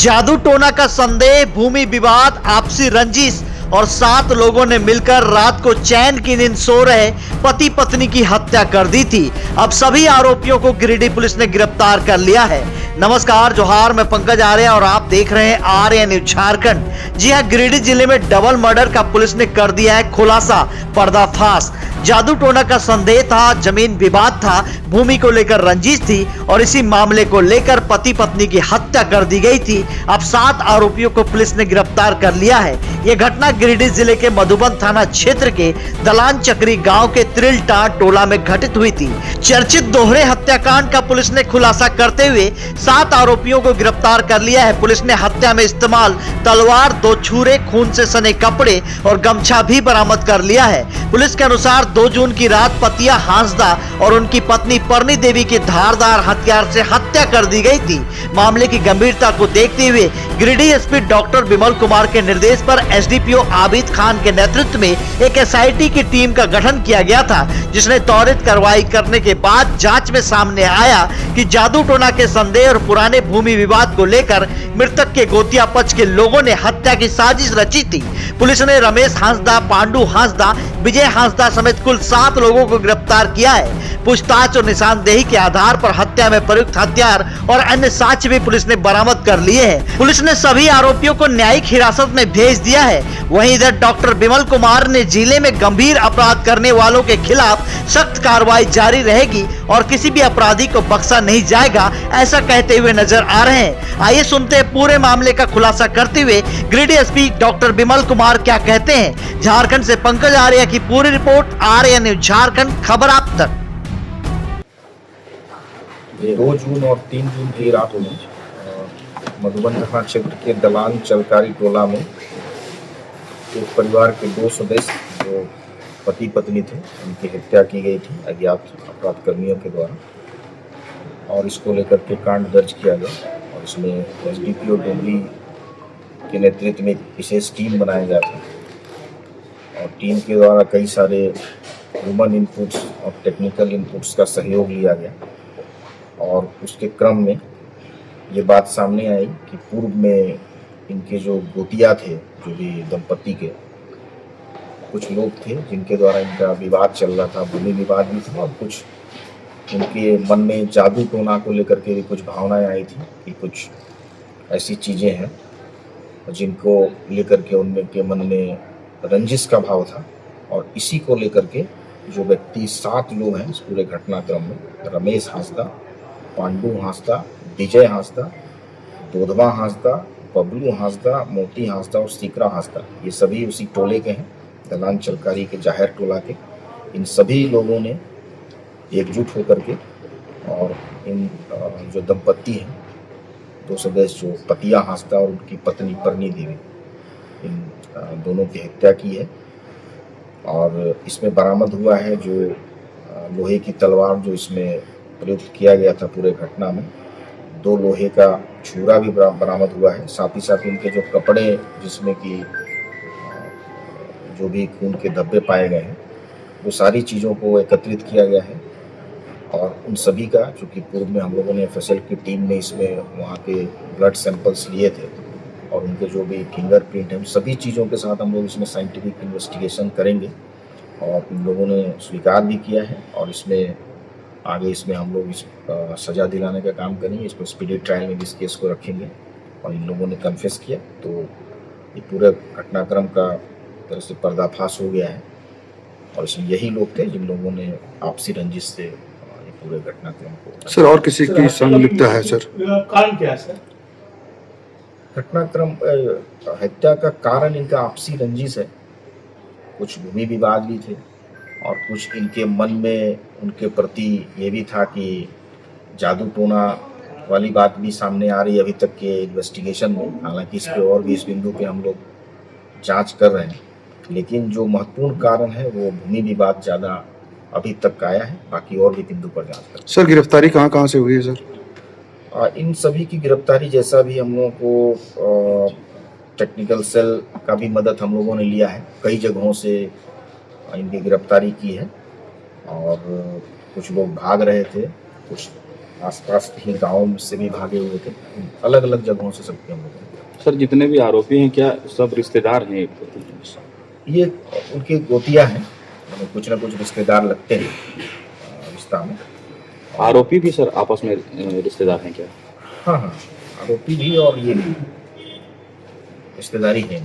जादू टोना का संदेह, भूमि विवाद, आपसी रंजिश और 7 लोगों ने मिलकर रात को चैन की नींद सो रहे पति पत्नी की हत्या कर दी थी। अब सभी आरोपियों को गिरिडीह पुलिस ने गिरफ्तार कर लिया है। नमस्कार, जोहार, मैं पंकज आर्य और आप देख रहे हैं आर्य न्यूज झारखंड। जी हां, गिरिडीह जिले में डबल मर्डर का पुलिस ने कर दिया है खुलासा, पर्दाफाश। जादू टोना का संदेह था, जमीन विवाद था, भूमि को लेकर रंजिश थी और इसी मामले को लेकर पति पत्नी की हत्या कर दी गई थी। अब 7 आरोपियों को पुलिस ने गिरफ्तार कर लिया है। यह घटना गिरिडीह जिले के मधुबन थाना क्षेत्र के दलान चक्री गांव के त्रिलटा टोला में घटित हुई थी। चर्चित दोहरे हत्याकांड का पुलिस ने खुलासा करते हुए 7 आरोपियों को गिरफ्तार कर लिया है। पुलिस ने हत्या में इस्तेमाल तलवार, 2 छुरे, खून से सने कपड़े और गमछा भी बरामद कर लिया है। पुलिस के अनुसार 2 जून की रात पतिया हांसदा और उनकी पत्नी परनी देवी की धारदार हथियार से हत्या कर दी गई थी। मामले की गंभीरता को देखते हुए गिरिडीह एसपी डॉक्टर विमल कुमार के निर्देश पर एसडीपीओ आबिद खान के नेतृत्व में एक एसआईटी की टीम का गठन किया गया था, जिसने त्वरित कार्रवाई करने के बाद जांच में सामने आया कि जादू टोना के संदेह और पुराने भूमि विवाद को लेकर मृतक के गोतिया पक्ष के लोगों ने हत्या की साजिश रची थी। पुलिस ने रमेश हांसदा, पांडु हांसदा, विजय हांसदा समेत कुल 7 लोगों को गिरफ्तार किया है। पूछताछ और निशानदेही के आधार पर हत्या में प्रयुक्त हथियार और अन्य साक्ष्य भी पुलिस ने बरामद कर लिए हैं। पुलिस ने सभी आरोपियों को न्यायिक हिरासत में भेज दिया है। वहीं इधर डॉक्टर विमल कुमार ने जिले में गंभीर अपराध करने वालों के खिलाफ सख्त कार्रवाई जारी रहेगी और किसी भी अपराधी को बख्शा नहीं जाएगा, ऐसा कहते हुए नजर आ रहे हैं। आइए सुनते हैं पूरे मामले का खुलासा करते हुए गिरिडीह एसपी डॉक्टर विमल कुमार क्या कहते हैं। झारखंड से पंकज आर्य की पूरी रिपोर्ट, आर्य न्यूज झारखंड, खबर आप तक। 2 जून और 3 जून की रात में मधुबन थाना क्षेत्र के दलान चलकारी टोला में एक परिवार के 2 सदस्य जो पति पत्नी थे, उनकी हत्या की गई थी अज्ञात अपराध कर्मियों के द्वारा और इसको लेकर के कांड दर्ज किया गया और इसमें एसडीपीओ डोगरी के नेतृत्व में एक विशेष टीम बनाया गया था और टीम के द्वारा कई सारे ह्यूमन इनपुट्स और टेक्निकल इनपुट्स का सहयोग लिया गया और उसके क्रम में ये बात सामने आई कि पूर्व में इनके जो गोतिया थे, जो भी दंपति के कुछ लोग थे जिनके द्वारा इनका विवाद चल रहा था, भूमि विवाद भी था और कुछ इनके मन में जादू टोना को लेकर के भी कुछ भावनाएं आई थी कि कुछ ऐसी चीज़ें हैं जिनको लेकर के उनमें के मन में रंजिश का भाव था और इसी को लेकर के जो व्यक्ति 7 लोग हैं इस पूरे घटनाक्रम में, रमेश हांसदा, पांडु हांसदा, विजय हांसदा, दोधवा हांसदा, बबलू हांसदा, मोती हांसदा और सीकरा हांसदा, ये सभी उसी टोले के हैं, दलान चलकारी के जाहिर टोला के। इन सभी लोगों ने एकजुट होकर के और इन जो दंपति हैं, 2 सदस्य जो पतिया हांसदा और उनकी पत्नी परनी देवी, इन दोनों की हत्या की है और इसमें बरामद हुआ है जो लोहे की तलवार जो इसमें प्रयुक्त किया गया था पूरे घटना में, 2 लोहे का छुरा भी बरामद हुआ है। साथ ही साथ इनके जो कपड़े जिसमें कि जो भी खून के धब्बे पाए गए हैं, वो सारी चीज़ों को एकत्रित किया गया है और उन सभी का, चूँकि पूर्व में हम लोगों ने एफएसएल की टीम ने इसमें वहाँ के ब्लड सैंपल्स लिए थे और उनके जो भी फिंगरप्रिंट हैं, सभी चीज़ों के साथ हम लोग इसमें साइंटिफिक इन्वेस्टिगेशन करेंगे और इन लोगों ने स्वीकार भी किया है और इसमें आगे इसमें हम लोग इस सज़ा दिलाने का काम करेंगे। इसको स्पीडी ट्रायल में इस केस को रखेंगे और इन लोगों ने कन्फेस किया तो ये पूरे घटनाक्रम का तरह से पर्दाफाश हो गया है और इसमें यही लोग थे जिन लोगों ने आपसी रंजिश से ये पूरे घटनाक्रम को। सर, और किसी की संलिप्तता है सर? कारण क्या है सर? घटनाक्रम हत्या का कारण इनका आपसी रंजिश है, कुछ भूमि विवाद भी थे और कुछ इनके मन में उनके प्रति ये भी था कि जादू टोना वाली बात भी सामने आ रही है अभी तक के इन्वेस्टिगेशन में। हालांकि इस पे और भी इस बिंदु पे हम लोग जांच कर रहे हैं, लेकिन जो महत्वपूर्ण कारण है वो भूमि विवाद ज़्यादा अभी तक आया है, बाकी और भी बिंदु पर जांच कर। सर, गिरफ्तारी कहाँ से हुई है सर? इन सभी की गिरफ्तारी जैसा भी हम लोगों को टेक्निकल सेल का भी मदद हम लोगों ने लिया है, कई जगहों से इनकी गिरफ्तारी की है और कुछ लोग भाग रहे थे, कुछ आसपास ही गाँव से भी भागे हुए थे, अलग अलग जगहों से सबके हम लोगों ने। सर जितने भी आरोपी हैं क्या सब रिश्तेदार हैं एक दूसरे से? ये उनके गोतिया हैं, मतलब कुछ ना कुछ रिश्तेदार लगते हैं रिश्ता में। आरोपी भी सर आपस में रिश्तेदार हैं क्या? हाँ हाँ, आरोपी भी और ये भी रिश्तेदारी है।